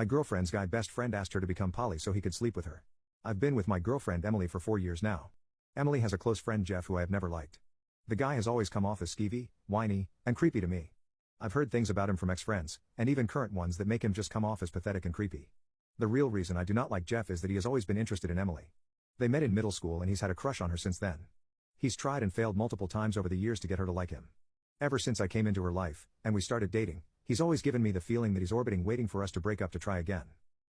My girlfriend's guy best friend asked her to become poly so he could sleep with her. I've been with my girlfriend Emily for 4 years now. Emily has a close friend Jeff who I have never liked. The guy has always come off as skeevy, whiny, and creepy to me. I've heard things about him from ex-friends, and even current ones that make him just come off as pathetic and creepy. The real reason I do not like Jeff is that he has always been interested in Emily. They met in middle school and he's had a crush on her since then. He's tried and failed multiple times over the years to get her to like him. Ever since I came into her life, and we started dating, he's always given me the feeling that he's orbiting waiting for us to break up to try again.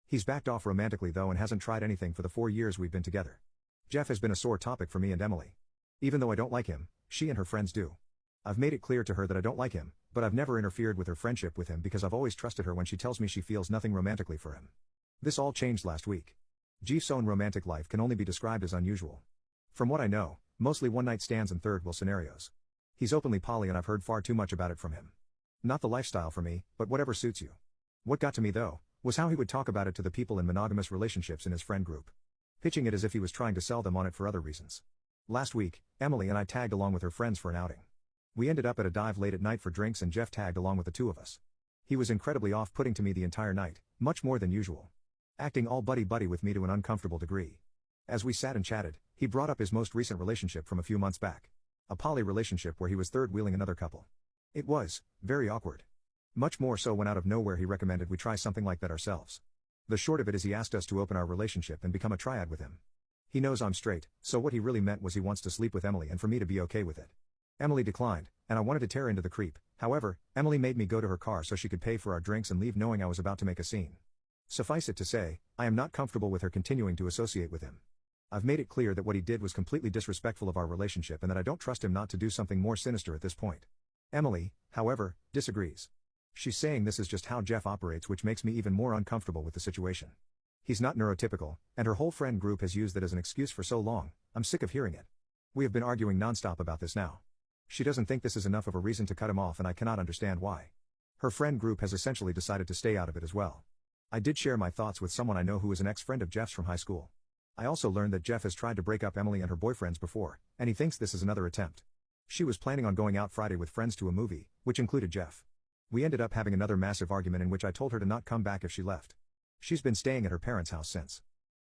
He's backed off romantically though and hasn't tried anything for the 4 years we've been together. Jeff has been a sore topic for me and Emily. Even though I don't like him, she and her friends do. I've made it clear to her that I don't like him, but I've never interfered with her friendship with him because I've always trusted her when she tells me she feels nothing romantically for him. This all changed last week. Jeff's own romantic life can only be described as unusual. From what I know, mostly one-night stands and third-wheel scenarios. He's openly poly and I've heard far too much about it from him. Not the lifestyle for me, but whatever suits you. What got to me though, was how he would talk about it to the people in monogamous relationships in his friend group. Pitching it as if he was trying to sell them on it for other reasons. Last week, Emily and I tagged along with her friends for an outing. We ended up at a dive late at night for drinks and Jeff tagged along with the two of us. He was incredibly off-putting to me the entire night, much more than usual. Acting all buddy-buddy with me to an uncomfortable degree. As we sat and chatted, he brought up his most recent relationship from a few months back. A poly relationship where he was third-wheeling another couple. It was very awkward. Much more so when out of nowhere he recommended we try something like that ourselves. The short of it is he asked us to open our relationship and become a triad with him. He knows I'm straight, so what he really meant was he wants to sleep with Emily and for me to be okay with it. Emily declined, and I wanted to tear into the creep. However, Emily made me go to her car so she could pay for our drinks and leave knowing I was about to make a scene. Suffice it to say, I am not comfortable with her continuing to associate with him. I've made it clear that what he did was completely disrespectful of our relationship and that I don't trust him not to do something more sinister at this point. Emily, however, disagrees. She's saying this is just how Jeff operates, which makes me even more uncomfortable with the situation. He's not neurotypical, and her whole friend group has used that as an excuse for so long. I'm sick of hearing it. We have been arguing nonstop about this now. She doesn't think this is enough of a reason to cut him off and I cannot understand why. Her friend group has essentially decided to stay out of it as well. I did share my thoughts with someone I know who is an ex-friend of Jeff's from high school. I also learned that Jeff has tried to break up Emily and her boyfriends before, and he thinks this is another attempt. She was planning on going out Friday with friends to a movie, which included Jeff. We ended up having another massive argument in which I told her to not come back if she left. She's been staying at her parents' house since.